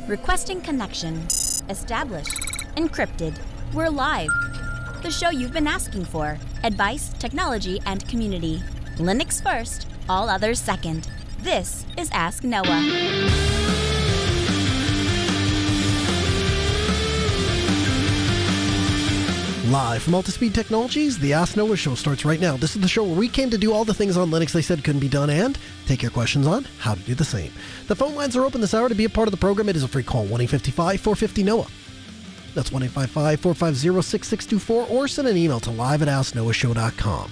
Requesting connection. Established. Encrypted. We're live. The show you've been asking for. Advice, technology, and community. Linux first, all others second. This is Ask Noah. Live from Altispeed Technologies, the Ask Noah show starts right now. This is the show where we came to do all the things on Linux they said couldn't be done and take your questions on how to do the same. The phone lines are open this hour. To be a part of the program, it is a free call, 1-855-450-NOAH. That's 1-855-450-6624, or send an email to live@asknoahshow.com.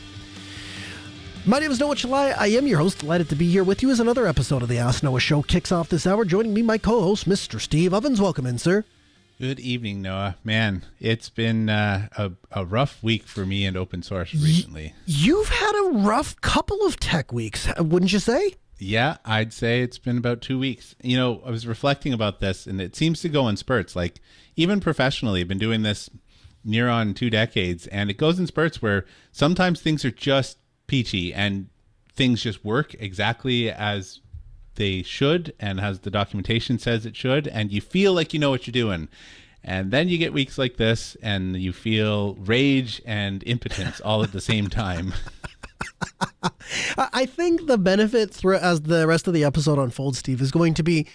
My name is Noah Chalai. I am your host. Delighted to be here with you as another episode of the Ask Noah show kicks off this hour. Joining me, my co-host, Mr. Steve Ovens. Welcome in, sir. Good evening, Noah. Man, it's been a rough week for me and open source recently. You've had a rough couple of tech weeks, wouldn't you say? Yeah, I'd say it's been about 2 weeks. You know, I was reflecting about this, and it seems to go in spurts. Like, even professionally, I've been doing this near on 2 decades, and it goes in spurts where sometimes things are just peachy and things just work exactly as they should and as the documentation says it should, and you feel like you know what you're doing. And then you get weeks like this and you feel rage and impotence all at the same time. I think the benefit as the rest of the episode unfolds, Steve, is going to be,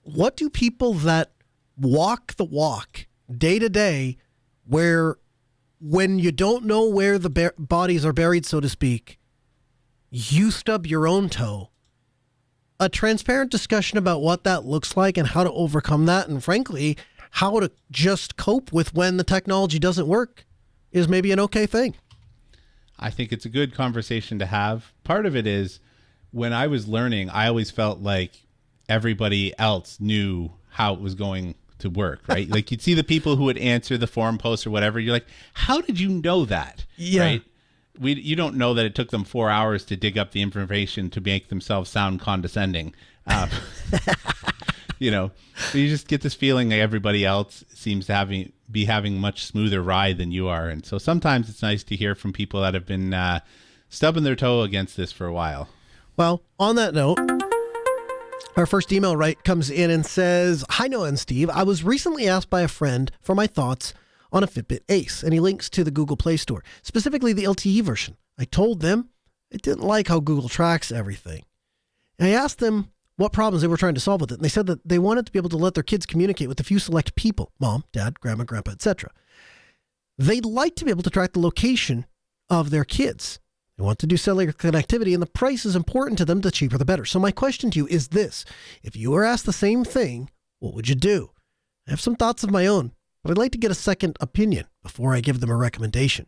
what do people that walk the walk day to day, where when you don't know where the bodies are buried, so to speak, you stub your own toe? A transparent discussion about what that looks like and how to overcome that, and frankly, how to just cope with when the technology doesn't work, is maybe an okay thing. I think it's a good conversation to have. Part of it is, when I was learning, I always felt like everybody else knew how it was going to work, right? Like, you'd see the people who would answer the forum posts or whatever. You're like, how did you know that? Yeah. Right? You don't know that it took them 4 hours to dig up the information to make themselves sound condescending. You know, you just get this feeling that everybody else seems to be having much smoother ride than you are. And so sometimes it's nice to hear from people that have been stubbing their toe against this for a while. Well, on that note, our first email comes in and says, "Hi, Noah and Steve. I was recently asked by a friend for my thoughts on a Fitbit Ace," and he links to the Google Play Store, specifically the LTE version. I told them I didn't like how Google tracks everything. And I asked them what problems they were trying to solve with it, and they said that they wanted to be able to let their kids communicate with a few select people, mom, dad, grandma, grandpa, etc. They'd like to be able to track the location of their kids. They want to do cellular connectivity, and the price is important to them. The cheaper, the better. So my question to you is this: if you were asked the same thing, what would you do? I have some thoughts of my own, but I'd like to get a second opinion before I give them a recommendation.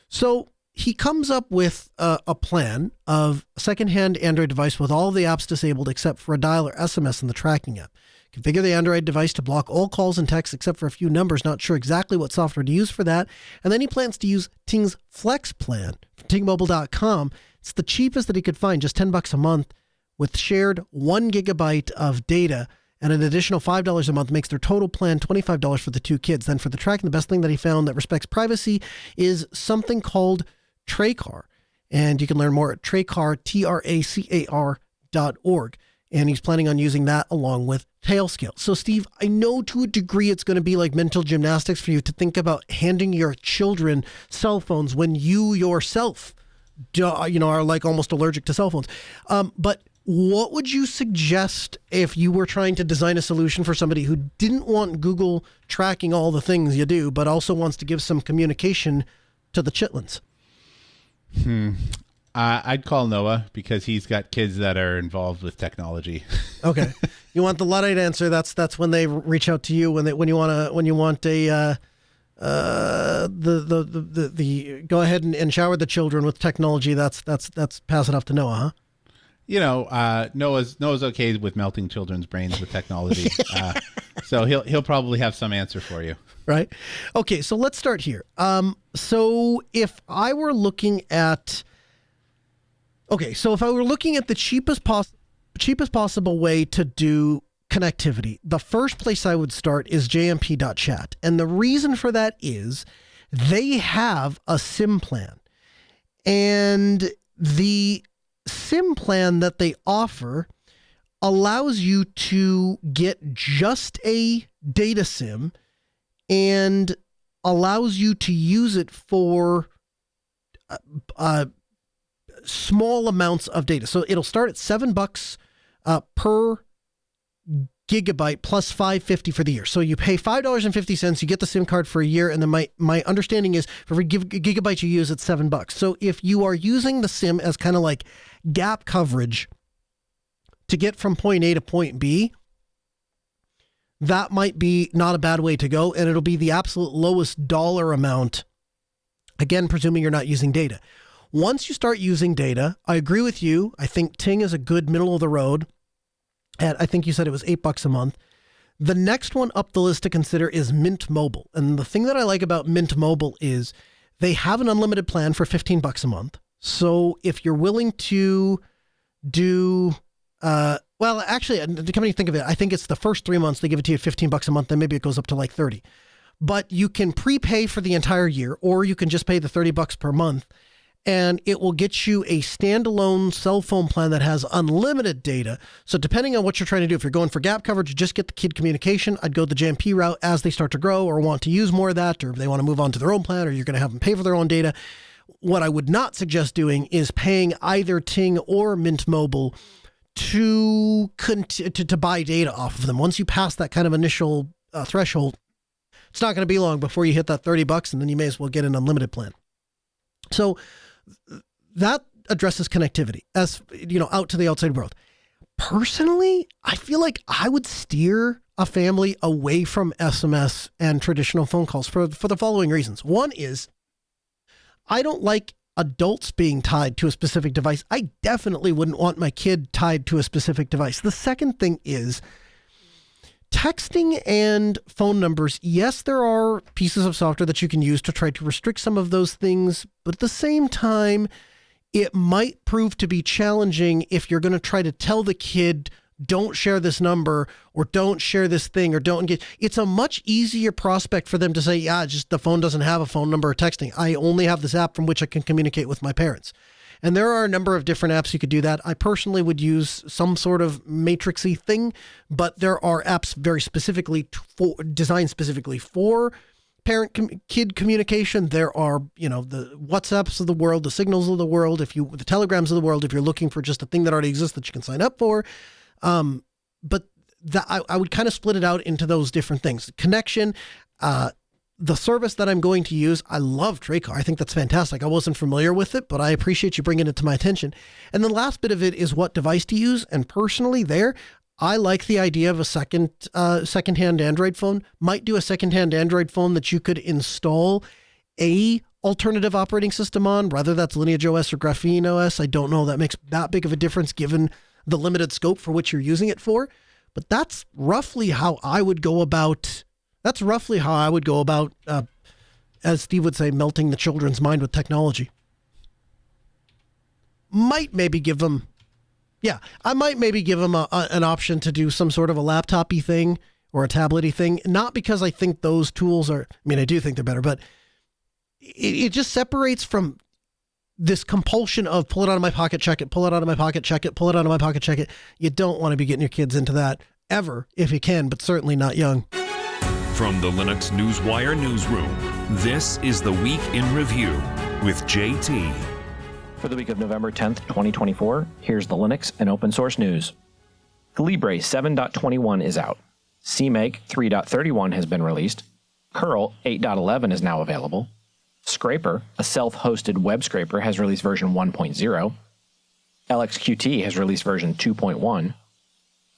So he comes up with a plan of a secondhand Android device with all of the apps disabled except for a dial or SMS in the tracking app. Configure the Android device to block all calls and texts except for a few numbers. Not sure exactly what software to use for that. And then he plans to use Ting's Flex plan from tingmobile.com. It's the cheapest that he could find, just $10 a month, with shared 1 gigabyte of data. And an additional $5 a month makes their total plan $25 for the 2 kids. Then for the tracking, the best thing that he found that respects privacy is something called Tracar. And you can learn more at Tracar, TRACAR.org. And he's planning on using that along with Tailscale. So, Steve, I know to a degree it's going to be like mental gymnastics for you to think about handing your children cell phones when you yourself, are like almost allergic to cell phones. But what would you suggest if you were trying to design a solution for somebody who didn't want Google tracking all the things you do, but also wants to give some communication to the chitlins? I'd call Noah because he's got kids that are involved with technology. Okay, you want the Luddite answer? That's when they reach out to you when you want the go ahead and shower the children with technology. That's pass it off to Noah, huh? You know, Noah's okay with melting children's brains with technology, so he'll probably have some answer for you. Right. Okay, so let's start here. So if I were looking at the cheapest possible way to do connectivity, the first place I would start is jmp.chat. And the reason for that is they have a SIM plan. And the SIM plan that they offer allows you to get just a data SIM and allows you to use it for small amounts of data. So it'll start at $7 per gigabyte plus $5.50 for the year. So you pay $5.50, you get the SIM card for a year, and then my understanding is for every gigabyte you use, it's $7. So if you are using the SIM as kind of like gap coverage to get from point A to point B, that might be not a bad way to go, and it'll be the absolute lowest dollar amount, again, presuming you're not using data. Once you start using data, I agree with you. I think Ting is a good middle of the road. And I think you said it was $8 a month. The next one up the list to consider is Mint Mobile. And the thing that I like about Mint Mobile is they have an unlimited plan for $15 a month. So if you're willing to do, well, actually, to come and think of it, I think it's the first 3 months they give it to you $15 a month, then maybe it goes up to like 30. But you can prepay for the entire year, or you can just pay the $30 per month, and it will get you a standalone cell phone plan that has unlimited data. So depending on what you're trying to do, if you're going for gap coverage, just get the kid communication. I'd go the JMP route as they start to grow or want to use more of that, or if they want to move on to their own plan, or you're going to have them pay for their own data. What I would not suggest doing is paying either Ting or Mint Mobile to buy data off of them. Once you pass that kind of initial threshold, it's not going to be long before you hit that $30, and then you may as well get an unlimited plan. So that addresses connectivity, as out to the outside world. Personally, I feel like I would steer a family away from SMS and traditional phone calls for the following reasons. One is I don't like adults being tied to a specific device. I definitely wouldn't want my kid tied to a specific device. The second thing is texting and phone numbers. Yes, there are pieces of software that you can use to try to restrict some of those things, but at the same time, it might prove to be challenging if you're going to try to tell the kid, don't share this number, or don't share this thing, or don't engage. It's a much easier prospect for them to say, just the phone doesn't have a phone number or texting. I only have this app from which I can communicate with my parents. And there are a number of different apps you could do that. I personally would use some sort of matrixy thing, but there are apps very specifically designed specifically for parent-kid communication. There are, the WhatsApps of the world, the Signals of the world, the Telegrams of the world, if you're looking for just a thing that already exists that you can sign up for. But I would kind of split it out into those different things. Connection, the service that I'm going to use, I love Dracar. I think that's fantastic. I wasn't familiar with it, but I appreciate you bringing it to my attention. And the last bit of it is what device to use. And personally I like the idea of a secondhand Android phone. Might do a secondhand Android phone that you could install a alternative operating system on, whether that's Lineage OS or Graphene OS. I don't know that makes that big of a difference given the limited scope for which you're using it for. But that's roughly how I would go about as Steve would say, melting the children's mind with technology. I might maybe give them an option to do some sort of a laptop-y thing or a tablet-y thing. Not because I think those tools I do think they're better, but it just separates from this compulsion of pull it out of my pocket, check it, pull it out of my pocket, check it, pull it out of my pocket, check it. You don't want to be getting your kids into that ever, if you can, but certainly not young. From the Linux Newswire newsroom, this is the Week in Review with JT. For the week of November 10th, 2024, here's the Linux and open source news. Libre 7.21 is out. CMake 3.31 has been released. Curl 8.11 is now available. Scraper, a self-hosted web scraper, has released version 1.0. LXQT has released version 2.1.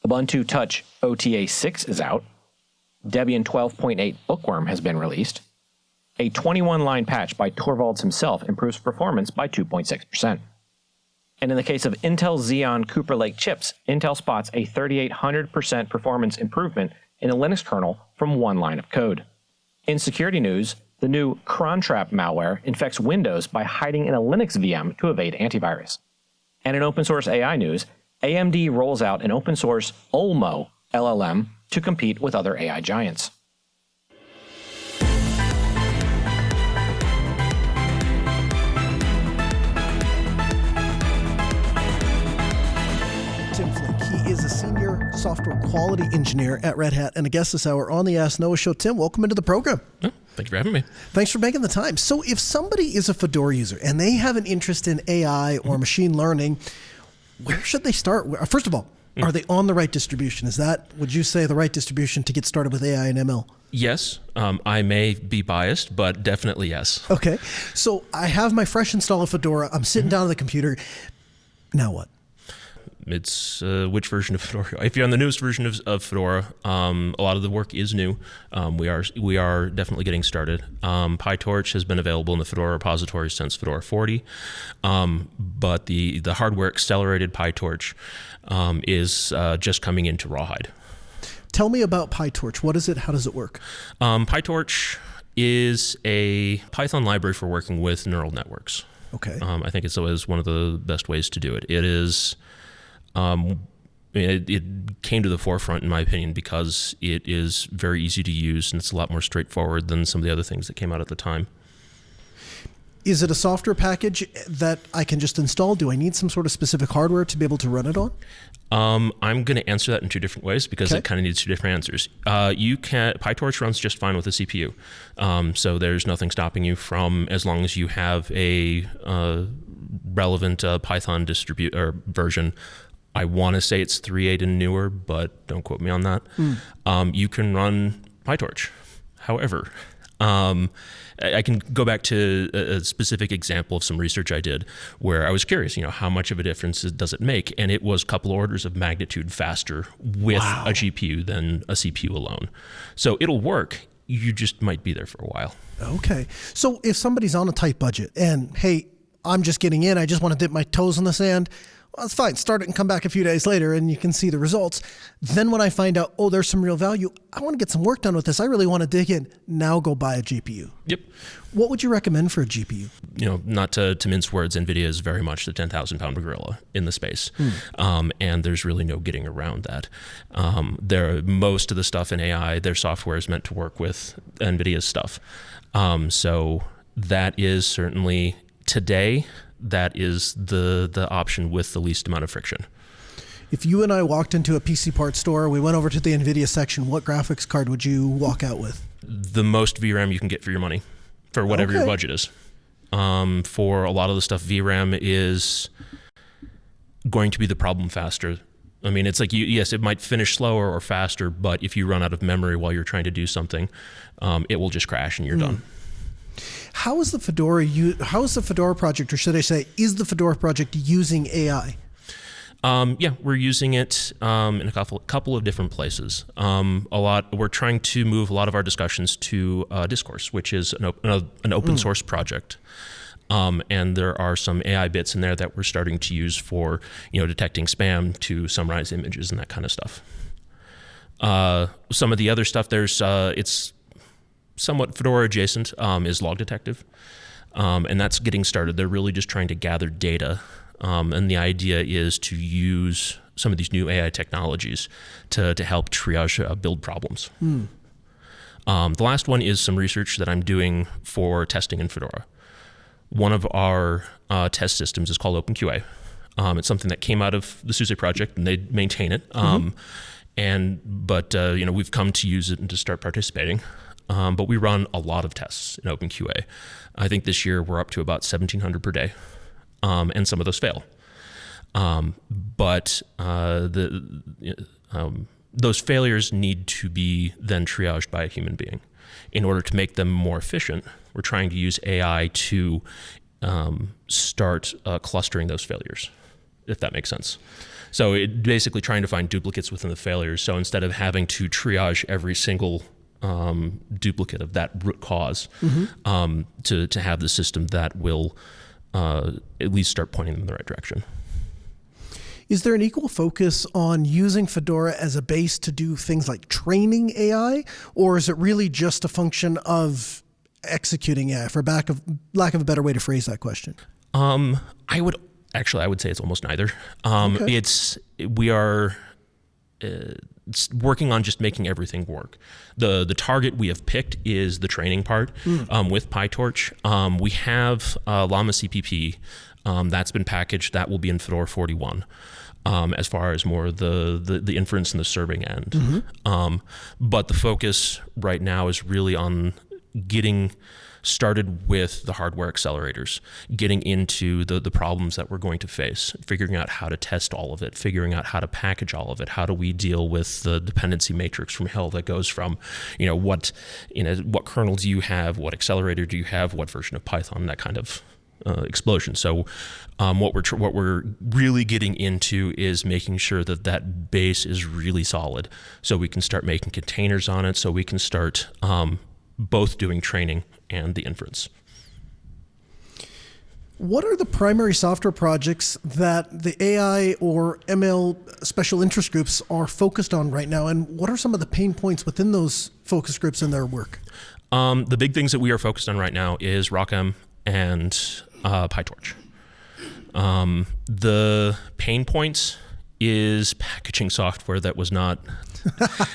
Ubuntu Touch OTA 6 is out. Debian 12.8 Bookworm has been released. A 21-line patch by Torvalds himself improves performance by 2.6%. And in the case of Intel Xeon Cooper Lake chips, Intel spots a 3,800% performance improvement in the Linux kernel from one line of code. In security news, the new Crontrap malware infects Windows by hiding in a Linux VM to evade antivirus. And in open source AI news, AMD rolls out an open source Olmo LLM to compete with other AI giants. Tim Flink. He is a senior software quality engineer at Red Hat and a guest this hour on the Ask Noah Show. Tim, welcome into the program. Oh, thank you for having me. Thanks for making the time. So if somebody is a Fedora user and they have an interest in AI or machine learning, where should they start? First of all, are they on the right distribution? Is that, would you say, the right distribution to get started with AI and ML? Yes, I may be biased, but definitely yes. Okay. So I have my fresh install of Fedora. I'm sitting down at the computer. Now what? It's which version of Fedora? If you're on the newest version of Fedora, a lot of the work is new. We are definitely getting started. PyTorch has been available in the Fedora repository since Fedora 40, but the hardware accelerated PyTorch is just coming into Rawhide. Tell me about PyTorch. What is it? How does it work? PyTorch is a Python library for working with neural networks. Okay. I think it's always one of the best ways to do it. It is, it came to the forefront in my opinion because it is very easy to use and it's a lot more straightforward than some of the other things that came out at the time. Is it a software package that I can just install? Do I need some sort of specific hardware to be able to run it on? I'm going to answer that in two different ways because it kind of needs two different answers. PyTorch runs just fine with a CPU. So there's nothing stopping you from, as long as you have a relevant Python version. I want to say it's 3.8 and newer, but don't quote me on that. You can run PyTorch. However, I can go back to a specific example of some research I did where I was curious, how much of a difference does it make? And it was a couple orders of magnitude faster with a GPU than a CPU alone. So it'll work. You just might be there for a while. Okay. So if somebody's on a tight budget and, hey, I'm just getting in, I just want to dip my toes in the sand, well, it's fine. Start it and come back a few days later and you can see the results. Then when I find out, oh, there's some real value, I want to get some work done with this. I really want to dig in. Now go buy a GPU. Yep. What would you recommend for a GPU? Not to mince words, NVIDIA is very much the 10,000-pound gorilla in the space. And there's really no getting around that. Most of the stuff in AI, their software is meant to work with NVIDIA's stuff. So that is certainly today, that is the option with the least amount of friction. If you and I walked into a PC parts store, we went over to the NVIDIA section, what graphics card would you walk out with? The most VRAM you can get for your money, for whatever your budget is. For a lot of the stuff, VRAM is going to be the problem faster. I mean, it's like, yes, it might finish slower or faster, but if you run out of memory while you're trying to do something, it will just crash and you're done. How is the Fedora project, or should I say, is the Fedora project using AI? Yeah, we're using it in a couple of different places. We're trying to move a lot of our discussions to Discourse, which is an open source project. And there are some AI bits in there that we're starting to use for, detecting spam to summarize images and that kind of stuff. Some of the other stuff, it's somewhat Fedora adjacent, is Log Detective. And that's getting started. They're really just trying to gather data. And the idea is to use some of these new AI technologies to help triage build problems. The last one is some research that I'm doing for testing in Fedora. One of our test systems is called OpenQA. It's something that came out of the SUSE project, and they maintain it. But we've come to use it and to start participating. But we run a lot of tests in OpenQA. I think this year we're up to about 1,700 per day, and some of those fail. But those failures need to be then triaged by a human being. In order to make them more efficient, we're trying to use AI to start clustering those failures, if that makes sense. So basically trying to find duplicates within the failures. So instead of having to triage every single duplicate of that root cause, to have the system that will at least start pointing them in the right direction. Is there an equal focus on using Fedora as a base to do things like training AI, or is it really just a function of executing AI, for lack of a better way to phrase that question? I would say it's almost neither. We are working on just making everything work. The target we have picked is the training part with PyTorch. We have Llama CPP that's been packaged. That will be in Fedora 41. as far as more the inference and the serving end. But the focus right now is really on getting started with the hardware accelerators, getting into the problems that we're going to face, figuring out how to test all of it, figuring out how to package all of it. How do we deal with the dependency matrix from hell that goes from, what kernel do you have, what accelerator do you have, what version of Python, that kind of explosion. So what we're really getting into is making sure that base is really solid, so we can start making containers on it, so we can start both doing training and the inference. What are the primary software projects that the AI or ML special interest groups are focused on right now, and what are some of the pain points within those focus groups in their work? The big things that we are focused on right now is ROCm and PyTorch. The pain points is packaging software that was not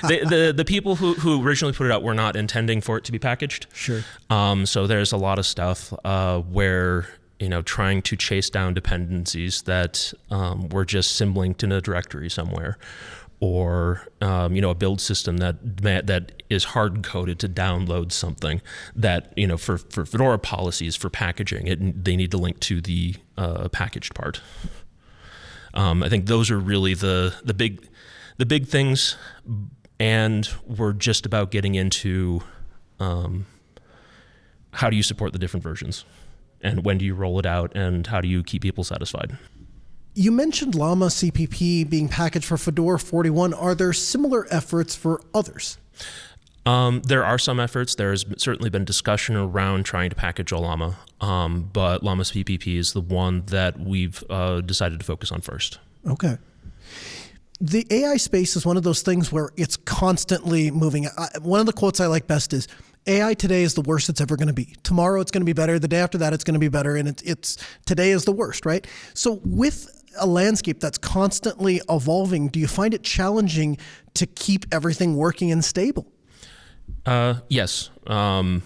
the people who originally put it out were not intending for it to be packaged. Sure. So there's a lot of stuff where trying to chase down dependencies that were just symlinked in a directory somewhere, or a build system that is hard coded to download something that for Fedora policies for packaging they need to link to the packaged part. I think those are really the big things, and we're just about getting into how do you support the different versions, and when do you roll it out, and how do you keep people satisfied. You mentioned Llama CPP being packaged for Fedora 41. Are there similar efforts for others? There are some efforts. There's certainly been discussion around trying to package Llama, but Llama CPP is the one that we've decided to focus on first. Okay. The AI space is one of those things where it's constantly moving. One of the quotes I like best is, AI today is the worst it's ever going to be. Tomorrow it's going to be better. The day after that it's going to be better. And it's today is the worst, right? So with a landscape that's constantly evolving, do you find it challenging to keep everything working and stable? Yes. And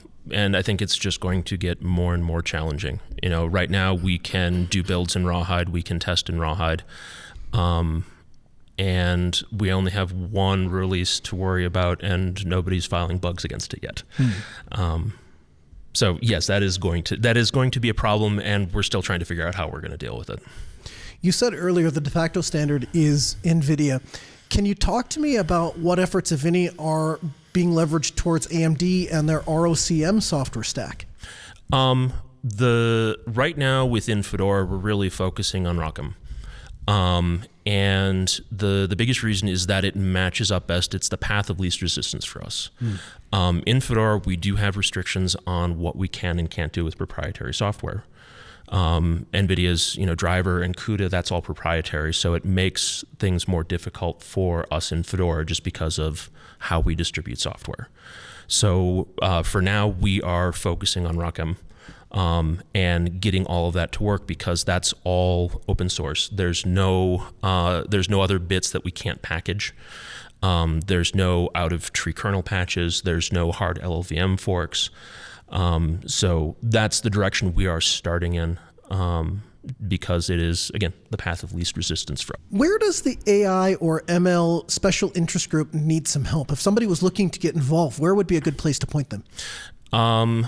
I think it's just going to get more and more challenging. Right now we can do builds in Rawhide, we can test in Rawhide. And we only have one release to worry about, and nobody's filing bugs against it yet. So yes, that is going to be a problem, and we're still trying to figure out how we're going to deal with it. You said earlier the de facto standard is NVIDIA. Can you talk to me about what efforts, if any, are being leveraged towards AMD and their ROCm software stack? Right now within Fedora, we're really focusing on ROCm. And the biggest reason is that it matches up best. It's the path of least resistance for us. In Fedora, we do have restrictions on what we can and can't do with proprietary software. NVIDIA's driver and CUDA, that's all proprietary, so it makes things more difficult for us in Fedora just because of how we distribute software. So for now, we are focusing on ROCm. And getting all of that to work, because that's all open source. There's no other bits that we can't package. There's no out of tree kernel patches. There's no hard LLVM forks. So that's the direction we are starting in, because it is, again, the path of least resistance for us. Where does the AI or ML special interest group need some help? If somebody was looking to get involved, where would be a good place to point them? All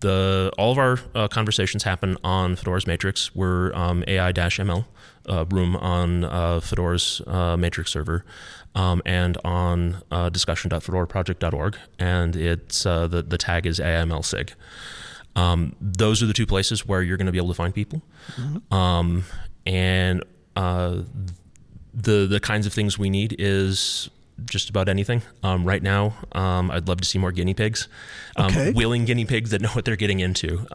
of our conversations happen on Fedora's Matrix. We're AI-ML room on Fedora's Matrix server, and on discussion.fedoraproject.org, and it's the tag is AIMLSig. Those are the two places where you're going to be able to find people. And the kinds of things we need is just about anything. Right now, I'd love to see more guinea pigs, willing guinea pigs that know what they're getting into.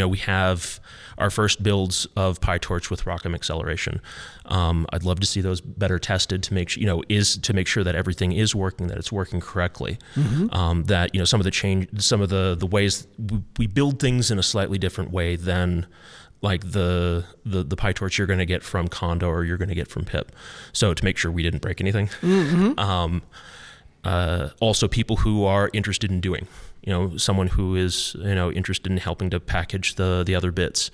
We have our first builds of PyTorch with ROCm acceleration. I'd love to see those better tested to make sure, to make sure that everything is working, that it's working correctly. That some of the ways we build things in a slightly different way than like the PyTorch you're going to get from Conda or you're going to get from pip. So to make sure we didn't break anything. also people who are interested in doing, someone who is, interested in helping to package the other bits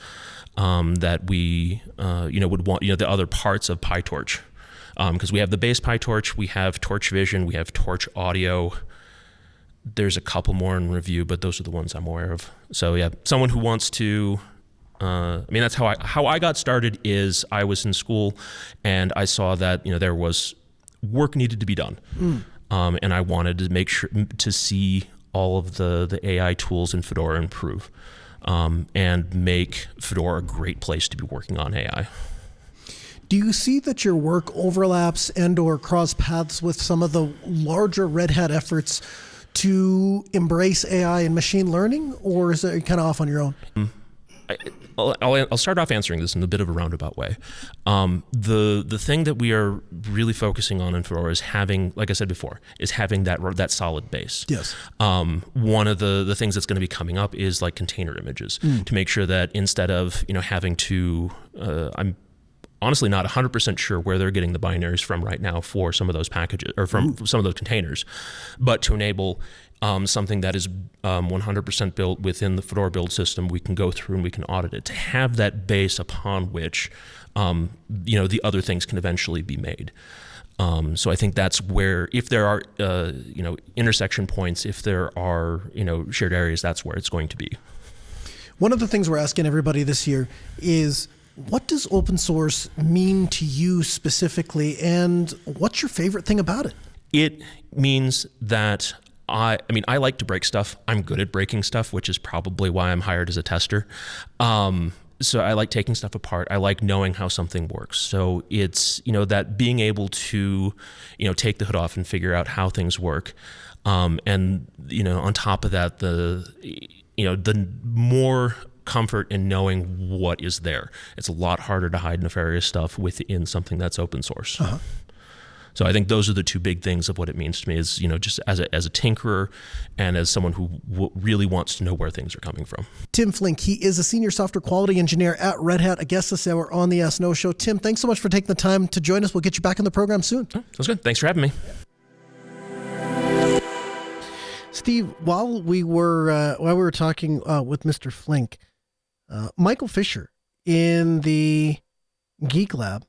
that we, would want, the other parts of PyTorch. Because we have the base PyTorch, we have Torch Vision, we have Torch Audio. There's a couple more in review, but those are the ones I'm aware of. So yeah, someone who wants to, that's how I got started. Is I was in school and I saw that, there was work needed to be done. And I wanted to make sure to see all of the AI tools in Fedora improve, and make Fedora a great place to be working on AI. Do you see that your work overlaps and or cross paths with some of the larger Red Hat efforts to embrace AI and machine learning, or is it kind of off on your own? I'll start off answering this in a bit of a roundabout way. The thing that we are really focusing on in Fedora is having, like I said before, is having that solid base. Yes. One of the things that's going to be coming up is like container images, to make sure that instead of having to, I'm honestly not 100% sure where they're getting the binaries from right now for some of those packages or from some of those containers, but to enable something that is 100% built within the Fedora build system, we can go through and we can audit it to have that base upon which the other things can eventually be made. So I think that's where, if there are intersection points, if there are shared areas, that's where it's going to be. One of the things we're asking everybody this year is, what does open source mean to you specifically, and what's your favorite thing about it? It means that I like to break stuff. I'm good at breaking stuff, which is probably why I'm hired as a tester. So I like taking stuff apart. I like knowing how something works. So it's, that being able to, take the hood off and figure out how things work. And, on top of that, the more comfort in knowing what is there. It's a lot harder to hide nefarious stuff within something that's open source. Uh-huh. So I think those are the two big things of what it means to me is, just as a tinkerer and as someone who really wants to know where things are coming from. Tim Flink, he is a senior software quality engineer at Red Hat, a guest this hour on the Ask Noah Show. Tim, thanks so much for taking the time to join us. We'll get you back on the program soon. Oh, sounds good. Thanks for having me. Steve, while we were talking with Mr. Flink, Michael Fisher in the Geek Lab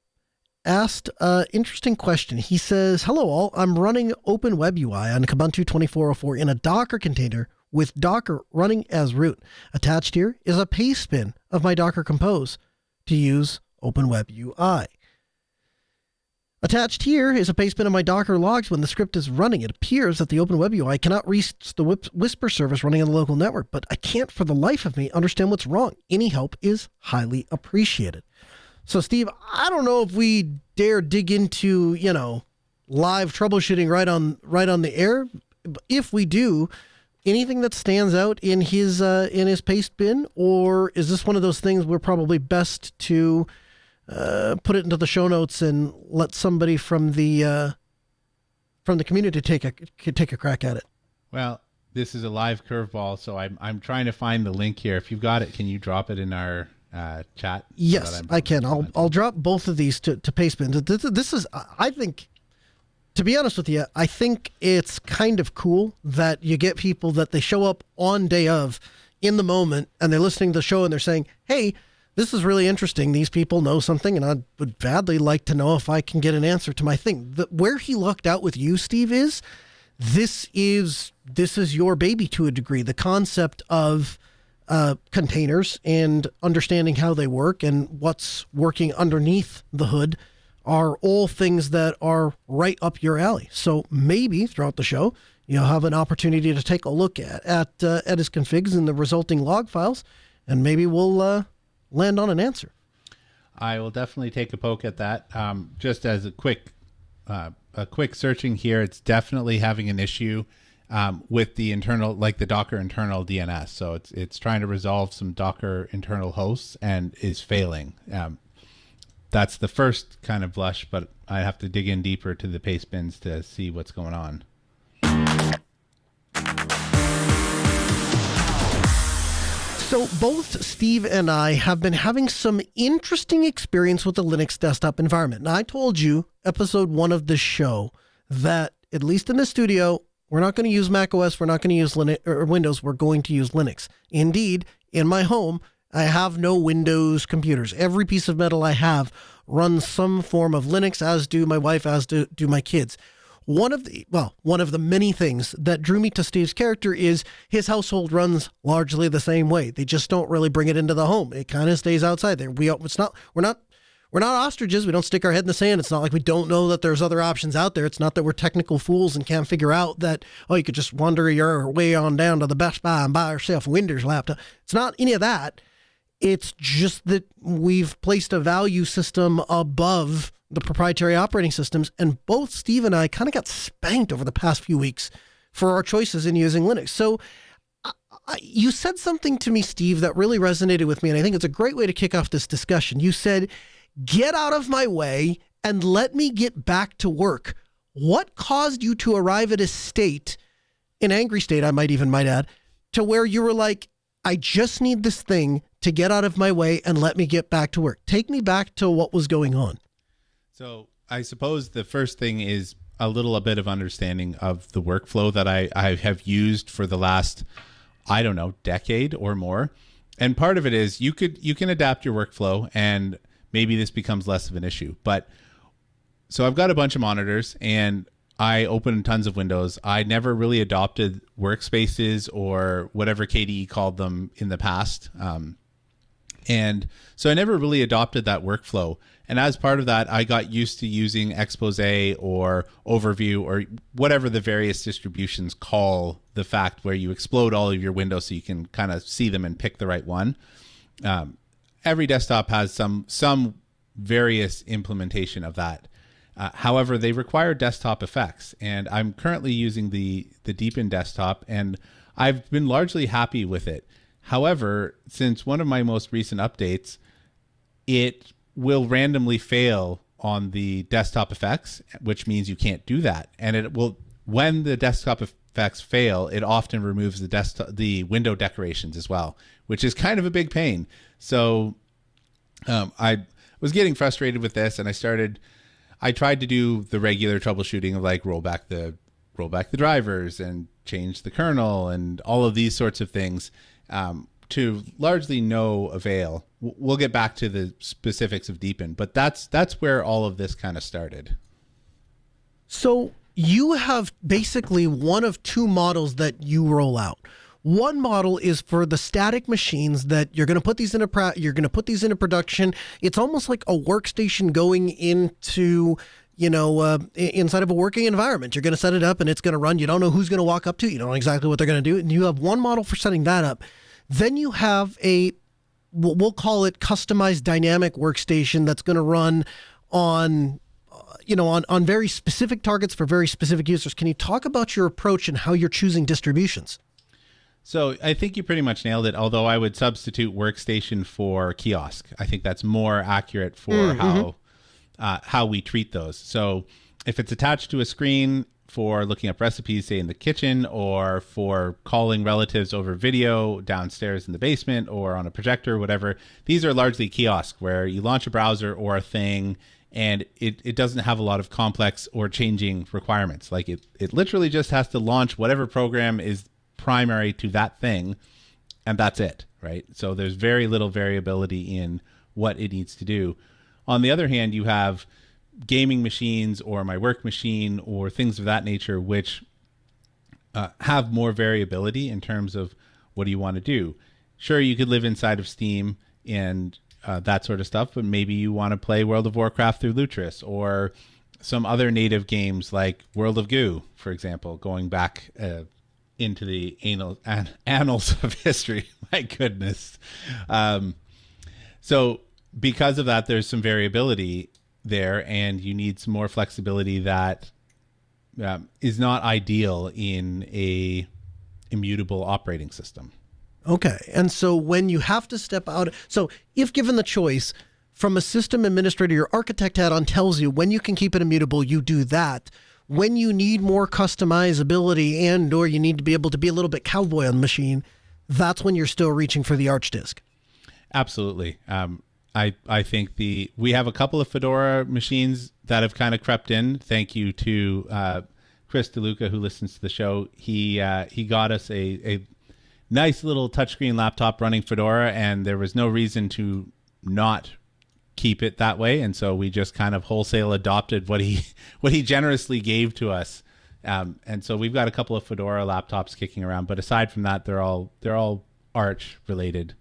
asked an interesting question. He says, "Hello all, I'm running OpenWebUI on Kubuntu 2404 in a Docker container with Docker running as root. Attached here is a paste spin of my Docker Compose to use OpenWebUI. Attached here is a paste spin of my Docker logs when the script is running. It appears that the OpenWebUI cannot reach the Whisper service running on the local network, but I can't for the life of me understand what's wrong. Any help is highly appreciated." So, Steve, I don't know if we dare dig into, live troubleshooting right on the air. If we do, anything that stands out in his paste bin, or is this one of those things we're probably best to put it into the show notes and let somebody from the community take a crack at it? Well, this is a live curveball, so I'm trying to find the link here. If you've got it, can you drop it in our chat? Yes, I can. I'll drop both of these to paste bins. This is, I think, to be honest with you, I think it's kind of cool that you get people that they show up on day of in the moment and they're listening to the show and they're saying, "Hey, this is really interesting. These people know something, and I would badly like to know if I can get an answer to my thing." Where he lucked out with you, Steve, is this is your baby to a degree. The concept of containers and understanding how they work and what's working underneath the hood are all things that are right up your alley. So maybe throughout the show, you'll have an opportunity to take a look at his configs and the resulting log files, and maybe we'll land on an answer. I will definitely take a poke at that. Just as a quick searching here, it's definitely having an issue with the internal, like the Docker internal DNS. So it's trying to resolve some Docker internal hosts and is failing. That's the first kind of blush, but I have to dig in deeper to the paste bins to see what's going on. So both Steve and I have been having some interesting experience with the Linux desktop environment. Now, I told you, episode 1 of the show, that at least in the studio, we're not going to use Mac OS. We're not going to use Linux or Windows. We're going to use Linux. Indeed, in my home, I have no Windows computers. Every piece of metal I have runs some form of Linux, as do my wife, as do my kids. One of the many things that drew me to Steve's character is his household runs largely the same way. They just don't really bring it into the home. It kind of stays outside there. We're not ostriches. We don't stick our head in the sand. It's not like we don't know that there's other options out there. It's not that we're technical fools and can't figure out that, you could just wander your way on down to the Best Buy and buy yourself a Windows laptop. It's not any of that. It's just that we've placed a value system above the proprietary operating systems, and both Steve and I kind of got spanked over the past few weeks for our choices in using Linux. So you said something to me, Steve, that really resonated with me, and I think it's a great way to kick off this discussion. You said, get out of my way and let me get back to work. What caused you to arrive at a state, an angry state, I might add, to where you were like, I just need this thing to get out of my way and let me get back to work? Take me back to what was going on. So I suppose the first thing is a bit of understanding of the workflow that I have used for the last, decade or more. And part of it is you can adapt your workflow and maybe this becomes less of an issue. But so I've got a bunch of monitors and I open tons of windows. I never really adopted workspaces or whatever KDE called them in the past. And so I never really adopted that workflow. And as part of that, I got used to using Expose or Overview or whatever the various distributions call the fact where you explode all of your windows so you can kind of see them and pick the right one. Every desktop has some various implementation of that. However, they require desktop effects. And I'm currently using the Deepin desktop, and I've been largely happy with it. However, since one of my most recent updates, it will randomly fail on the desktop effects, which means you can't do that. And it will, when the desktop effects fail, it often removes the window decorations as well, which is kind of a big pain. So I was getting frustrated with this, and I tried to do the regular troubleshooting of like roll back the drivers and change the kernel and all of these sorts of things. To largely no avail. We'll get back to the specifics of Deepin, but that's where all of this kind of started. So you have basically one of two models that you roll out. One model is for the static machines that you're going to put these into production. It's almost like a workstation going into inside of a working environment. You're going to set it up and it's going to run. You don't know who's going to walk up to. You don't know exactly what they're going to do. And you have one model for setting that up. Then you have we'll call it customized dynamic workstation that's going to run on very specific targets for very specific users. Can you talk about your approach and how you're choosing distributions? So I think you pretty much nailed it, although I would substitute workstation for kiosk. I think that's more accurate for how we treat those. So if it's attached to a screen for looking up recipes, say in the kitchen, or for calling relatives over video downstairs in the basement or on a projector, whatever, these are largely kiosks where you launch a browser or a thing and it doesn't have a lot of complex or changing requirements. Like it literally just has to launch whatever program is primary to that thing, and that's it, right? So there's very little variability in what it needs to do. On the other hand, you have gaming machines or my work machine or things of that nature, which have more variability in terms of what do you want to do. Sure, you could live inside of Steam and that sort of stuff, but maybe you want to play World of Warcraft through Lutris or some other native games like World of Goo, for example, going back into the annals of history. My goodness. So because of that, there's some variability there, and you need some more flexibility that is not ideal in a immutable operating system. Okay. And so when you have to step out, so if given the choice from a system administrator, your architect hat on tells you when you can keep it immutable, you do that. When you need more customizability and or you need to be able to be a little bit cowboy on the machine, that's when you're still reaching for the Arch disk. Absolutely. I think we have a couple of Fedora machines that have kind of crept in. Thank you to Chris DeLuca, who listens to the show, he got us a nice little touchscreen laptop running Fedora, and there was no reason to not keep it that way. And so we just kind of wholesale adopted what he generously gave to us. And so we've got a couple of Fedora laptops kicking around, but aside from that, they're all Arch related.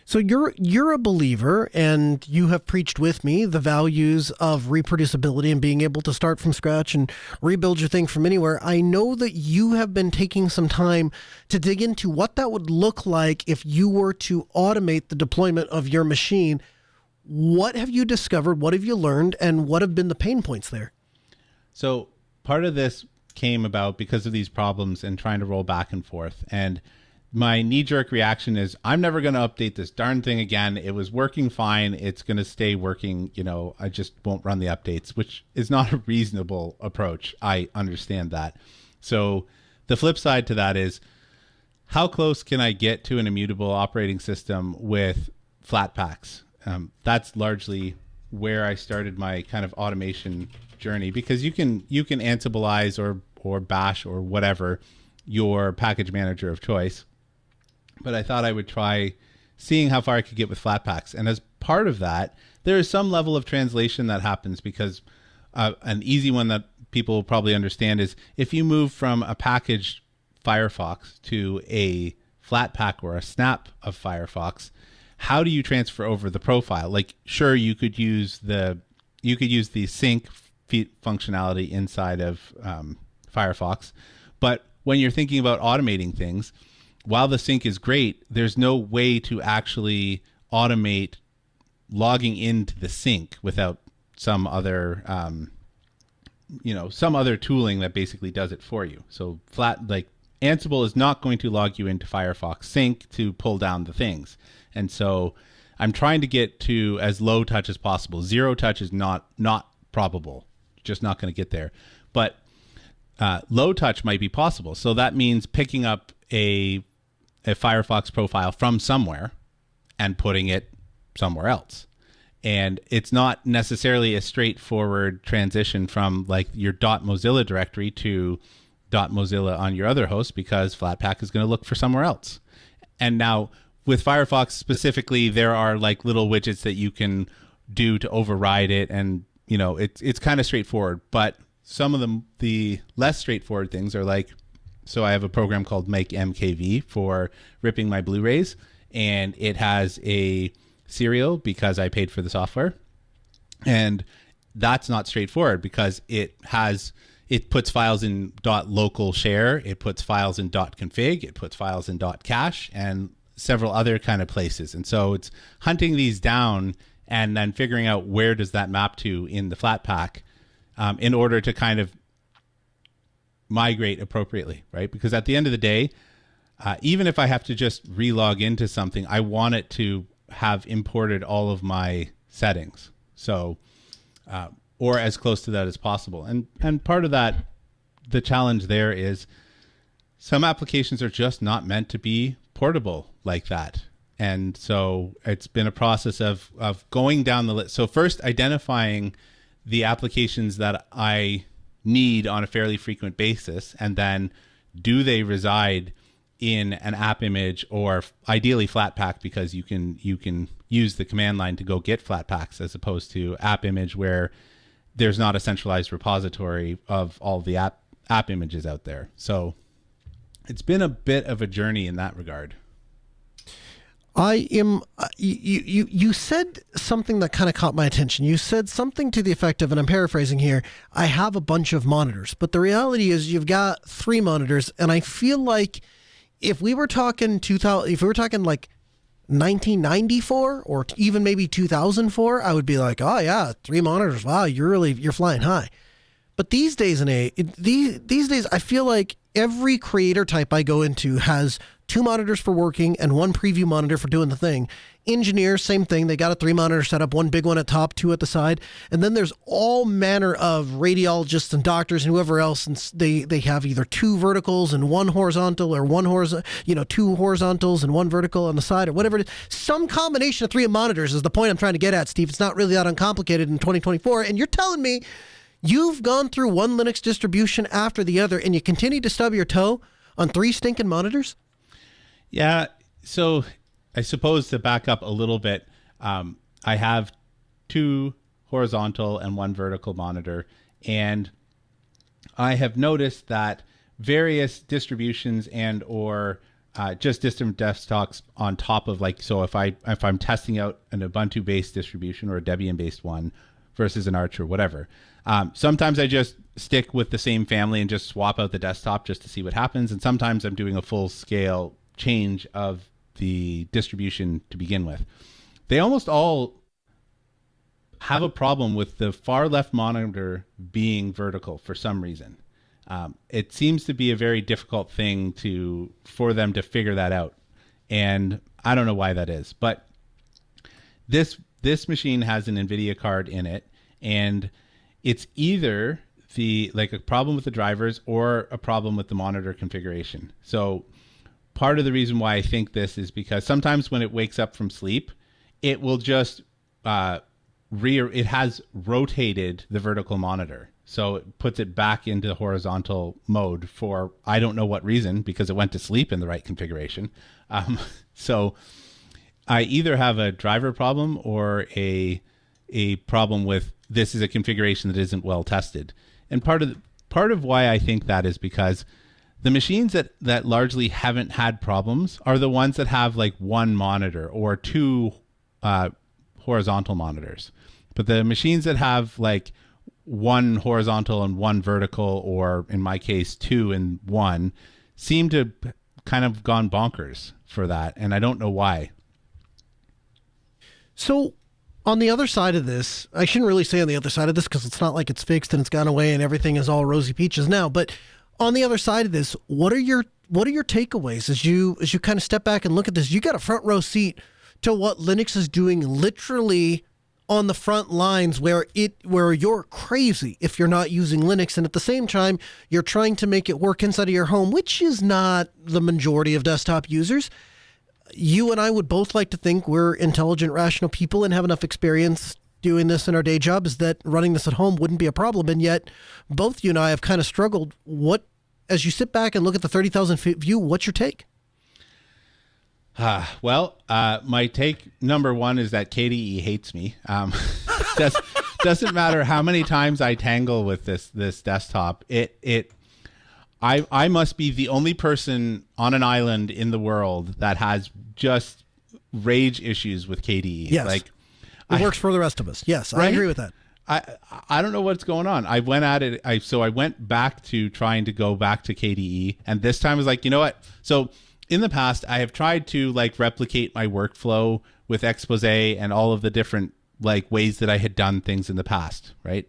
So you're a believer, and you have preached with me the values of reproducibility and being able to start from scratch and rebuild your thing from anywhere. I know that you have been taking some time to dig into what that would look like if you were to automate the deployment of your machine. What have you discovered? What have you learned? And what have been the pain points there? So part of this came about because of these problems and trying to roll back and forth. And my knee-jerk reaction is, I'm never going to update this darn thing again. It was working fine. It's going to stay working. I just won't run the updates, which is not a reasonable approach. I understand that. So the flip side to that is, how close can I get to an immutable operating system with Flatpaks? That's largely where I started my kind of automation journey, because you can Ansiblize or Bash or whatever your package manager of choice. But I thought I would try seeing how far I could get with Flatpaks. And as part of that, there is some level of translation that happens, because an easy one that people will probably understand is if you move from a packaged Firefox to a Flatpak or a snap of Firefox, how do you transfer over the profile? Like, sure, you could use the sync functionality inside of Firefox, but when you're thinking about automating things, while the sync is great, there's no way to actually automate logging into the sync without some other tooling that basically does it for you. So Ansible is not going to log you into Firefox Sync to pull down the things. And so I'm trying to get to as low touch as possible. Zero touch is not probable, just not going to get there. But low touch might be possible. So that means picking up a Firefox profile from somewhere and putting it somewhere else. And it's not necessarily a straightforward transition from like your .mozilla directory to .mozilla on your other host, because Flatpak is going to look for somewhere else. And now with Firefox specifically, there are like little widgets that you can do to override it. And, it's kind of straightforward. But some of the less straightforward things are like, so I have a program called Make MKV for ripping my Blu-rays, and it has a serial because I paid for the software. And that's not straightforward, because it puts files in .local share, it puts files in .config, it puts files in .cache, and several other kind of places. And so it's hunting these down and then figuring out where does that map to in the Flatpak in order to kind of migrate appropriately, right? Because at the end of the day, even if I have to just relog into something, I want it to have imported all of my settings. So, or as close to that as possible. And part of that, the challenge there is some applications are just not meant to be portable like that. And so it's been a process of going down the list. So first identifying the applications that I need on a fairly frequent basis, and then do they reside in an app image, or ideally Flatpak, because you can use the command line to go get Flatpaks, as opposed to app image where there's not a centralized repository of all the app images out there. So it's been a bit of a journey in that regard. You said something that kind of caught my attention. You said something to the effect of, and I'm paraphrasing here, I have a bunch of monitors, but the reality is you've got 3 monitors. And I feel like if we were talking like 1994 or even maybe 2004, I would be like, oh yeah, 3 monitors. Wow. You're flying high. But these days I feel like every creator type I go into has 2 monitors for working and 1 preview monitor for doing the thing. Engineers, same thing. They got a 3-monitor setup, 1 big one at top, 2 at the side. And then there's all manner of radiologists and doctors and whoever else. And they have either 2 verticals and 1 horizontal, or 2 horizontals and 1 vertical on the side, or whatever it is. Some combination of 3 monitors is the point I'm trying to get at, Steve. It's not really that uncomplicated in 2024. And you're telling me You've gone through one Linux distribution after the other, and you continue to stub your toe on 3 stinking monitors? Yeah. So I suppose to back up a little bit, I have 2 horizontal and 1 vertical monitor, and I have noticed that various distributions and or just different desktops on top of, like, so if I'm testing out an Ubuntu based distribution or a Debian based one versus an Arch or whatever, sometimes I just stick with the same family and just swap out the desktop just to see what happens, and sometimes I'm doing a full scale change of the distribution to begin with. They almost all have a problem with the far left monitor being vertical for some reason. It seems to be a very difficult thing for them to figure that out, and I don't know why that is. But this machine has an NVIDIA card in it, and it's either a problem with the drivers or a problem with the monitor configuration. So part of the reason why I think this is because sometimes when it wakes up from sleep, it will just it has rotated the vertical monitor. So it puts it back into horizontal mode for I don't know what reason, because it went to sleep in the right configuration. So I either have a driver problem or a problem with this is a configuration that isn't well tested. And part of why I think that is because the machines that largely haven't had problems are the ones that have like 1 monitor or 2 horizontal monitors. But the machines that have like 1 horizontal and 1 vertical, or in my case 2 and 1, seem to kind of gone bonkers for that, and I don't know why. So on the other side of this, I shouldn't really say on the other side of this because it's not like it's fixed and it's gone away and everything is all rosy peaches now, but on the other side of this, what are your takeaways as you kind of step back and look at this? You got a front row seat to what Linux is doing literally on the front lines, where you're crazy if you're not using Linux, and at the same time you're trying to make it work inside of your home, which is not the majority of desktop users. You and I would both like to think we're intelligent, rational people and have enough experience doing this in our day jobs that running this at home wouldn't be a problem, and yet both you and I have kind of struggled. As you sit back and look at the 30,000 feet view, what's your take? Well, my take number 1 is that KDE hates me. Doesn't matter how many times I tangle with this desktop. I must be the only person on an island in the world that has just rage issues with KDE. Yes, like it works for the rest of us. Yes, right? I agree with that. I don't know what's going on. I went at it. I went back to trying to go back to KDE, and this time I was like, you know what? So in the past, I have tried to like replicate my workflow with Expose and all of the different like ways that I had done things in the past, right?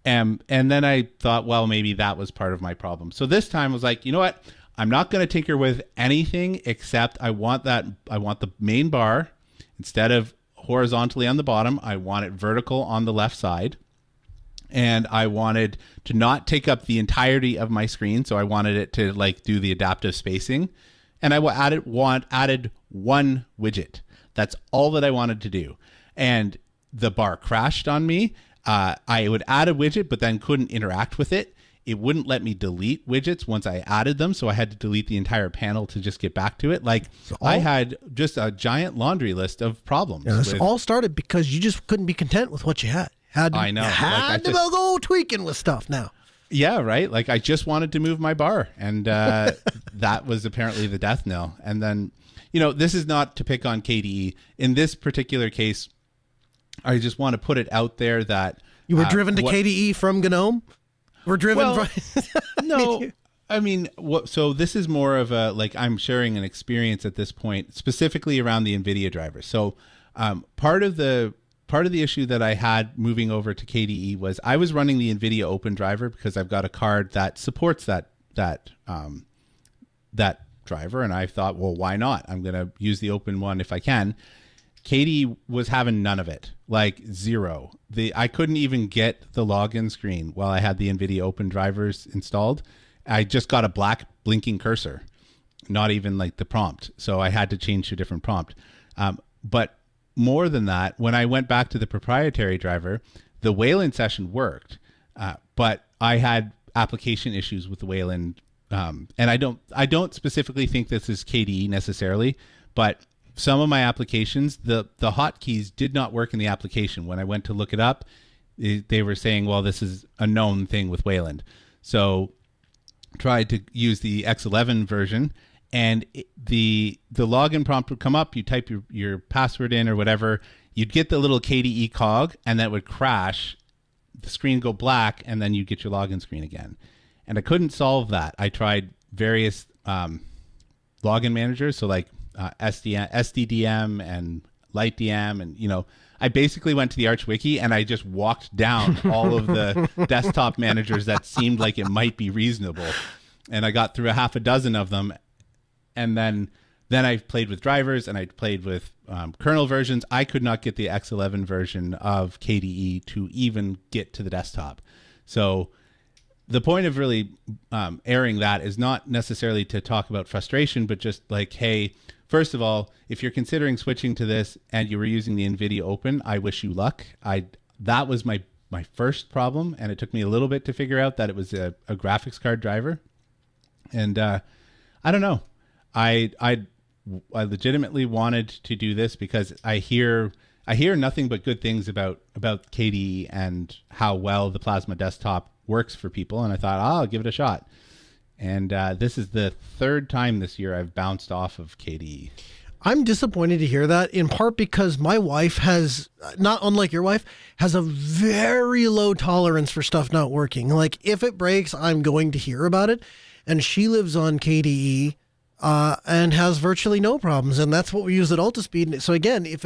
And then I thought, well, maybe that was part of my problem. So this time I was like, you know what? I'm not going to tinker with anything except I want the main bar, instead of horizontally on the bottom, I want it vertical on the left side. And I wanted to not take up the entirety of my screen, so I wanted it to like do the adaptive spacing. And I added 1 widget. That's all that I wanted to do. And the bar crashed on me. I would add a widget, but then couldn't interact with it. It wouldn't let me delete widgets once I added them, so I had to delete the entire panel to just get back to it. I had just a giant laundry list of problems. Yeah, this all started because you just couldn't be content with what you had. I know. You had to go tweaking with stuff now. Yeah, right. Like I just wanted to move my bar, and that was apparently the death knell. And then, this is not to pick on KDE. In this particular case, I just want to put it out there that you were driven to KDE from GNOME. We're driven from. No, I mean, so this is more of a I'm sharing an experience at this point, specifically around the NVIDIA driver. So part of the issue that I had moving over to KDE was I was running the NVIDIA Open driver because I've got a card that supports that driver, and I thought, well, why not? I'm going to use the Open one if I can. KDE was having none of it, like zero. I couldn't even get the login screen while I had the NVIDIA Open drivers installed. I just got a black blinking cursor, not even like the prompt. So I had to change to a different prompt. But more than that, when I went back to the proprietary driver, the Wayland session worked. But I had application issues with the Wayland, and I don't specifically think this is KDE necessarily, but some of my applications, the hotkeys did not work in the application. When I went to look it up, they were saying, well, this is a known thing with Wayland. So tried to use the X11 version, and the login prompt would come up. You type your password in or whatever. You'd get the little KDE cog, and that would crash. The screen go black, and then you get your login screen again. And I couldn't solve that. I tried various login managers, so like SDDM and LightDM, and I basically went to the Arch Wiki and I just walked down all of the desktop managers that seemed like it might be reasonable, and I got through a half a dozen of them. And then I played with drivers, and I played with kernel versions. I could not get the X11 version of KDE to even get to the desktop. So the point of really airing that is not necessarily to talk about frustration, but just like, hey, first of all, if you're considering switching to this and you were using the NVIDIA Open, I wish you luck. That was my first problem, and it took me a little bit to figure out that it was a graphics card driver. And I don't know. I legitimately wanted to do this because I hear nothing but good things about KDE and how well the Plasma desktop works for people, and I thought, I'll give it a shot. And this is the third time this year I've bounced off of KDE. I'm disappointed to hear that, in part because my wife has, not unlike your wife, has a very low tolerance for stuff not working. Like, if it breaks, I'm going to hear about it. And she lives on KDE and has virtually no problems. And that's what we use at Altispeed. So again, if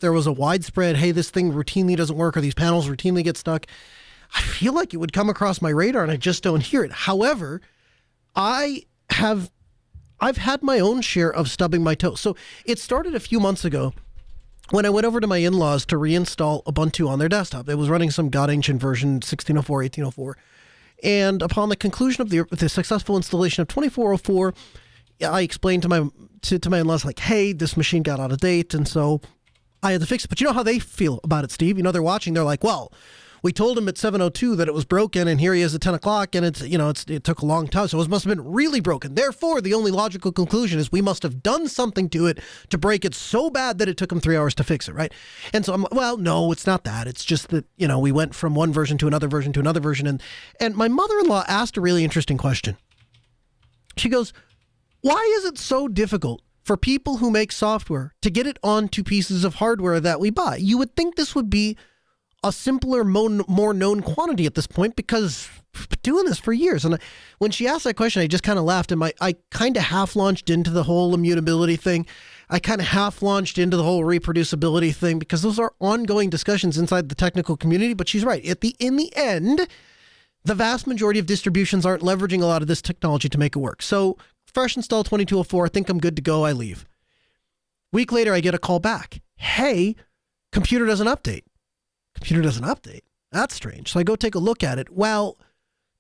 there was a widespread, hey, this thing routinely doesn't work, or these panels routinely get stuck, I feel like it would come across my radar, and I just don't hear it. However, I've had my own share of stubbing my toe. So it started a few months ago when I went over to my in-laws to reinstall Ubuntu on their desktop. It was running some god ancient version, 1604, 1804. And upon the conclusion of the successful installation of 2404, I explained to my in-laws, like, hey, this machine got out of date, and so I had to fix it. But you know how they feel about it, Steve? They're watching. They're like, well, we told him at 7:02 that it was broken, and here he is at 10 o'clock, and it took a long time, so it must have been really broken. Therefore, the only logical conclusion is we must have done something to it to break it so bad that it took him 3 hours to fix it, right? And so I'm like, well, no, it's not that. It's just that, we went from one version to another version to another version. And my mother-in-law asked a really interesting question. She goes, why is it so difficult for people who make software to get it onto pieces of hardware that we buy? You would think this would be a simpler, more known quantity at this point, because I've been doing this for years. And when she asked that question, I just kind of laughed, and I kind of half launched into the whole immutability thing. I kind of half launched into the whole reproducibility thing, because those are ongoing discussions inside the technical community. But she's right. In the end, the vast majority of distributions aren't leveraging a lot of this technology to make it work. So fresh install 2204, I think I'm good to go, I leave. Week later, I get a call back. Hey, computer doesn't update. Computer doesn't update. That's strange. So I go take a look at it. Well,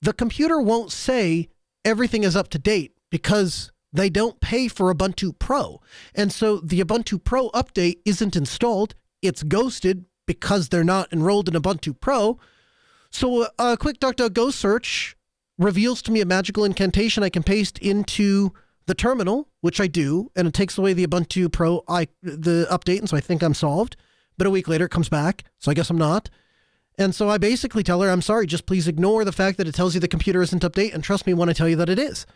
the computer won't say everything is up to date because they don't pay for Ubuntu Pro. And so the Ubuntu Pro update isn't installed. It's ghosted because they're not enrolled in Ubuntu Pro. So a quick DuckDuckGo search reveals to me a magical incantation I can paste into the terminal, which I do, and it takes away the Ubuntu Pro the update, and so I think I'm solved. But a week later, it comes back, so I guess I'm not. And so I basically tell her, I'm sorry, just please ignore the fact that it tells you the computer isn't update, and trust me when I tell you that it is.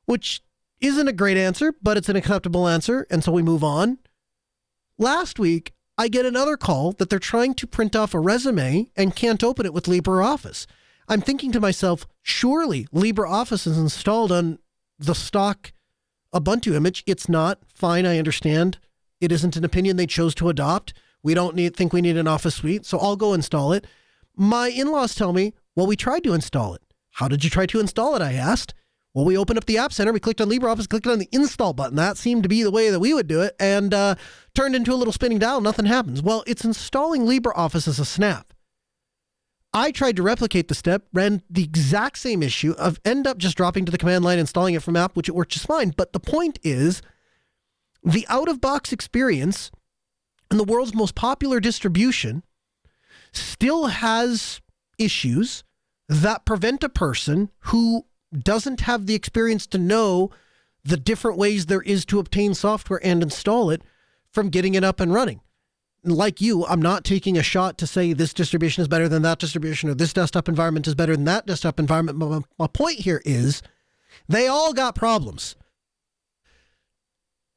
Which isn't a great answer, but it's an acceptable answer, and so we move on. Last week, I get another call that they're trying to print off a resume and can't open it with LibreOffice. I'm thinking to myself, surely LibreOffice is installed on the stock Ubuntu image. It's not. Fine, I understand. It isn't an opinion they chose to adopt. We don't think we need an Office suite, so I'll go install it. My in-laws tell me, well, we tried to install it. How did you try to install it, I asked. Well, we opened up the App Center, we clicked on LibreOffice, clicked on the install button. That seemed to be the way that we would do it, and turned into a little spinning dial. Nothing happens. Well, it's installing LibreOffice as a snap. I tried to replicate the step, ran the exact same issue, end up just dropping to the command line, installing it from app, which it worked just fine. But the point is, the out-of-box experience in the world's most popular distribution still has issues that prevent a person who doesn't have the experience to know the different ways there is to obtain software and install it from getting it up and running. Like you, I'm not taking a shot to say this distribution is better than that distribution or this desktop environment is better than that desktop environment. But my point here is they all got problems.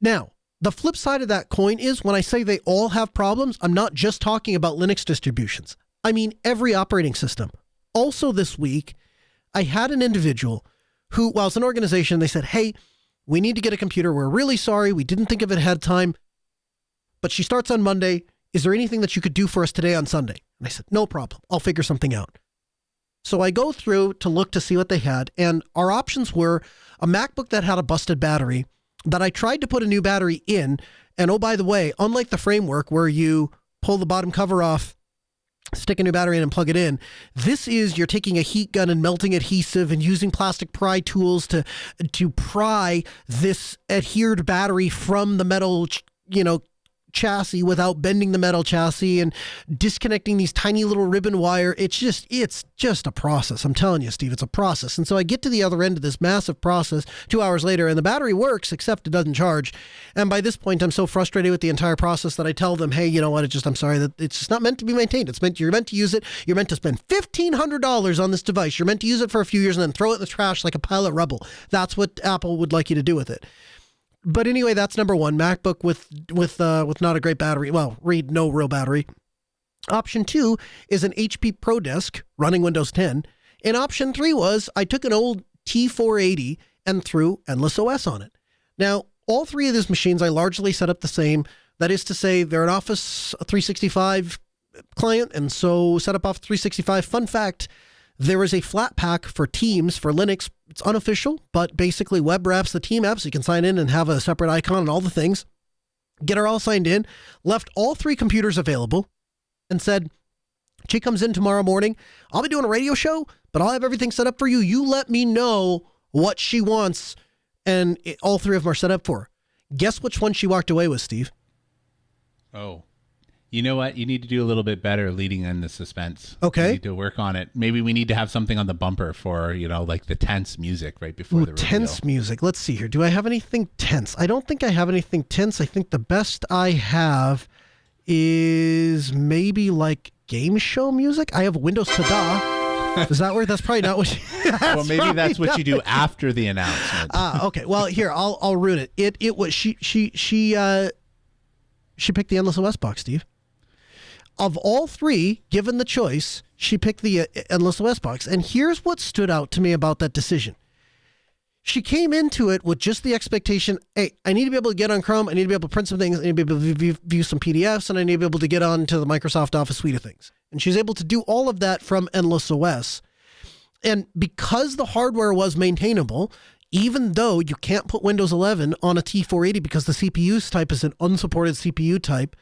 Now, the flip side of that coin is when I say they all have problems, I'm not just talking about Linux distributions. I mean every operating system. Also this week, I had an individual who, well, it's an organization, they said, hey, we need to get a computer. We're really sorry. We didn't think of it ahead of time. But she starts on Monday. Is there anything that you could do for us today on Sunday? And I said, no problem. I'll figure something out. So I go through to look to see what they had. And our options were a MacBook that had a busted battery that I tried to put a new battery in. And oh, by the way, unlike the framework where you pull the bottom cover off, stick a new battery in and plug it in, this is you're taking a heat gun and melting adhesive and using plastic pry tools to pry this adhered battery from the metal, chassis without bending the metal chassis and disconnecting these tiny little ribbon wire. It's just a process. I'm telling you, Steve, it's a process. And so I get to the other end of this massive process 2 hours later and the battery works, except it doesn't charge. And by this point, I'm so frustrated with the entire process that I tell them, hey, you know what? I'm sorry that it's just not meant to be maintained. You're meant to use it. You're meant to spend $1,500 on this device. You're meant to use it for a few years and then throw it in the trash like a pile of rubble. That's what Apple would like you to do with it. But anyway, that's number one, MacBook with not a great battery. Well, read no real battery. Option 2 is an HP ProDesk running Windows 10. And option 3 was I took an old T480 and threw Endless OS on it. Now, all three of these machines I largely set up the same. That is to say, they're an Office 365 client, and so set up Office 365. Fun fact, there is a flat pack for Teams for Linux. It's unofficial, but basically web wraps the team apps. You can sign in and have a separate icon and all the things. Get her all signed in, left all three computers available, and said, she comes in tomorrow morning. I'll be doing a radio show, but I'll have everything set up for you. You let me know what she wants, and all three of them are set up for her. Guess which one she walked away with, Steve? Oh. You know what? You need to do a little bit better leading in the suspense. Okay. You need to work on it. Maybe we need to have something on the bumper for, like the tense music right before the reveal. Tense music. Let's see here. Do I have anything tense? I don't think I have anything tense. I think the best I have is maybe like game show music. I have Windows Ta-da. Does that work? That's probably not what you... Well, maybe that's what you do after the announcement. Okay. Well, here, I'll ruin it. It was she picked the Endless OS box, Steve. Of all three, given the choice, she picked the Endless OS box. And here's what stood out to me about that decision. She came into it with just the expectation, hey, I need to be able to get on Chrome, I need to be able to print some things, I need to be able to view some PDFs, and I need to be able to get on to the Microsoft Office suite of things. And she's able to do all of that from Endless OS. And because the hardware was maintainable, even though you can't put Windows 11 on a T480 because the CPU type is an unsupported CPU type,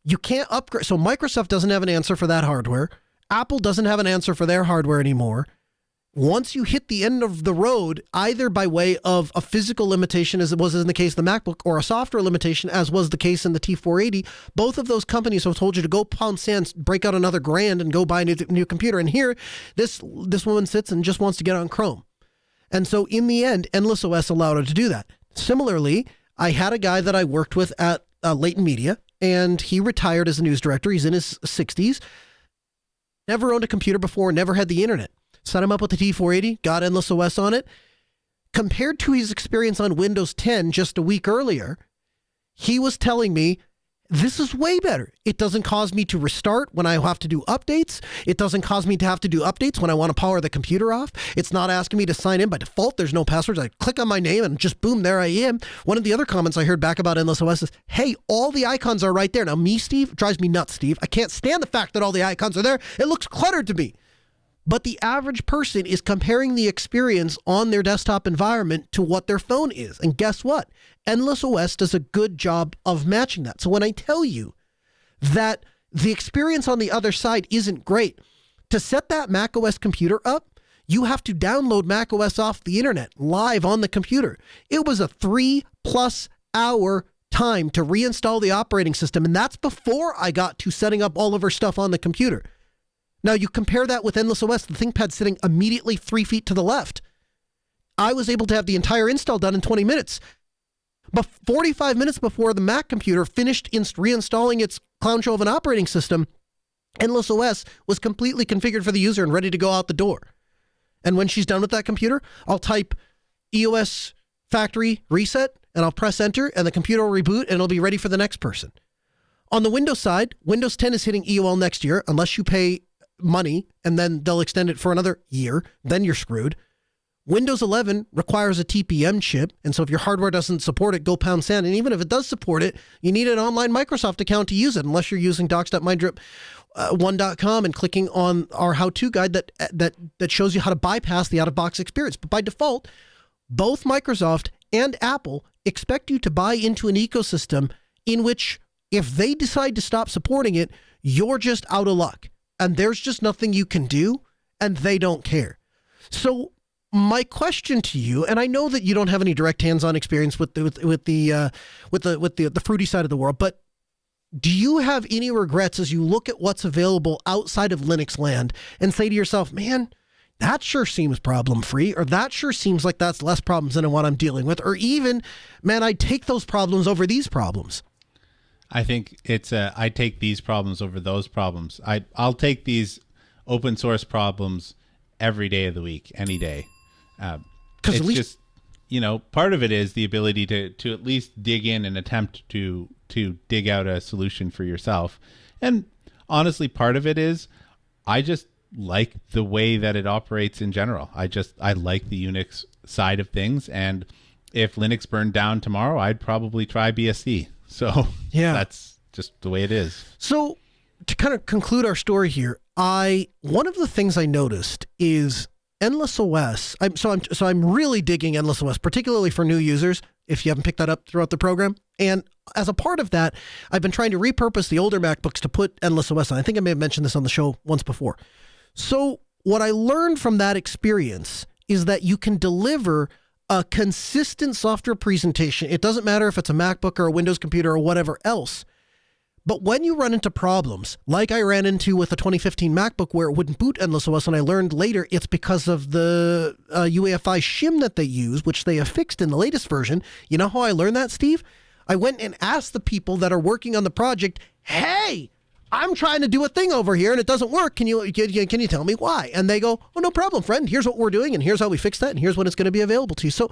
you can't upgrade. So Microsoft doesn't have an answer for that hardware. Apple doesn't have an answer for their hardware anymore. Once you hit the end of the road, either by way of a physical limitation, as it was in the case of the MacBook, or a software limitation, as was the case in the T480, both of those companies have told you to go pound sand, break out another $1,000 and go buy a new computer. And here, this woman sits and just wants to get on Chrome. And so in the end, Endless OS allowed her to do that. Similarly, I had a guy that I worked with at Leighton Media, and he retired as a news director. He's in his 60s. Never owned a computer before, never had the internet. Set him up with the T480, got Endless OS on it. Compared to his experience on Windows 10 just a week earlier, he was telling me, this is way better. It doesn't cause me to restart when I have to do updates. It doesn't cause me to have to do updates when I want to power the computer off. It's not asking me to sign in by default. There's no passwords. I click on my name and just boom, there I am. One of the other comments I heard back about Endless OS is, hey, all the icons are right there. Now me, Steve, drives me nuts, Steve. I can't stand the fact that all the icons are there. It looks cluttered to me. But the average person is comparing the experience on their desktop environment to what their phone is. And guess what? Endless OS does a good job of matching that. So when I tell you that the experience on the other side isn't great, to set that macOS computer up, you have to download macOS off the internet live on the computer. It was a 3+ hour time to reinstall the operating system. And that's before I got to setting up all of her stuff on the computer. Now, you compare that with Endless OS, the ThinkPad sitting immediately 3 feet to the left. I was able to have the entire install done in 20 minutes. But 45 minutes before the Mac computer finished reinstalling its clown show of an operating system, Endless OS was completely configured for the user and ready to go out the door. And when she's done with that computer, I'll type EOS factory reset, and I'll press enter, and the computer will reboot, and it'll be ready for the next person. On the Windows side, Windows 10 is hitting EOL next year, unless you pay money, and then they'll extend it for another year. Then you're screwed. Windows 11 requires a TPM chip, and so if your hardware doesn't support it, go pound sand. And even if it does support it, you need an online Microsoft account to use it, unless you're using docs.mydrip1.com and clicking on our how-to guide that shows you how to bypass the out-of-box experience. But by default, both Microsoft and Apple expect you to buy into an ecosystem in which, if they decide to stop supporting it, you're just out of luck. And there's just nothing you can do, and they don't care. So my question to you, and I know that you don't have any direct hands-on experience with the fruity side of the world, but do you have any regrets as you look at what's available outside of Linux land and say to yourself, man, that sure seems problem-free, or that sure seems like that's less problems than what I'm dealing with, or even, man, I'd take those problems over these problems? I think it's I take these problems over those problems. I'll take these open source problems every day of the week, any day. It's just, part of it is the ability to at least dig in and attempt to dig out a solution for yourself. And honestly, part of it is I just like the way that it operates in general. I like the Unix side of things. And if Linux burned down tomorrow, I'd probably try BSD. So yeah, that's just the way it is. So to kind of conclude our story here, one of the things I noticed is Endless OS. I'm really digging Endless OS, particularly for new users, if you haven't picked that up throughout the program. And as a part of that, I've been trying to repurpose the older MacBooks to put Endless OS on. I think I may have mentioned this on the show once before. So what I learned from that experience is that you can deliver a consistent software presentation. It doesn't matter if it's a MacBook or a Windows computer or whatever else. But when you run into problems, like I ran into with a 2015 MacBook where it wouldn't boot Endless OS, and I learned later it's because of the UEFI shim that they use, which they have fixed in the latest version. You know how I learned that, Steve? I went and asked the people that are working on the project, hey, I'm trying to do a thing over here and it doesn't work. Can you tell me why? And they go, oh, no problem, friend. Here's what we're doing, and here's how we fix that, and here's when it's going to be available to you. So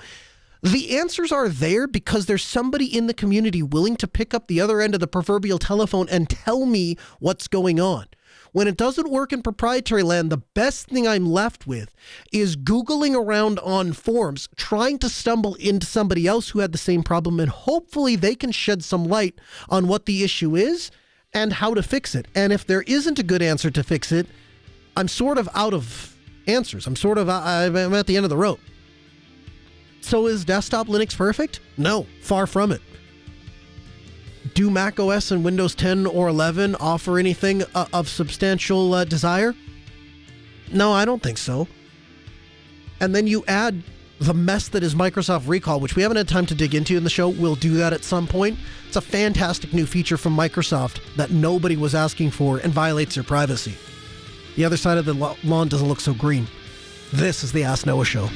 the answers are there because there's somebody in the community willing to pick up the other end of the proverbial telephone and tell me what's going on. When it doesn't work in proprietary land, the best thing I'm left with is Googling around on forums, trying to stumble into somebody else who had the same problem, and hopefully they can shed some light on what the issue is and how to fix it. And if there isn't a good answer to fix it, I'm sort of out of answers. I'm at the end of the rope. So is desktop Linux perfect? No, far from it. Do Mac OS and Windows 10 or 11 offer anything of substantial desire? No, I don't think so. And then you add the mess that is Microsoft Recall, which we haven't had time to dig into in the show. We'll do that at some point. It's a fantastic new feature from Microsoft that nobody was asking for and violates their privacy. The other side of the lawn doesn't look so green. This is the Ask Noah Show.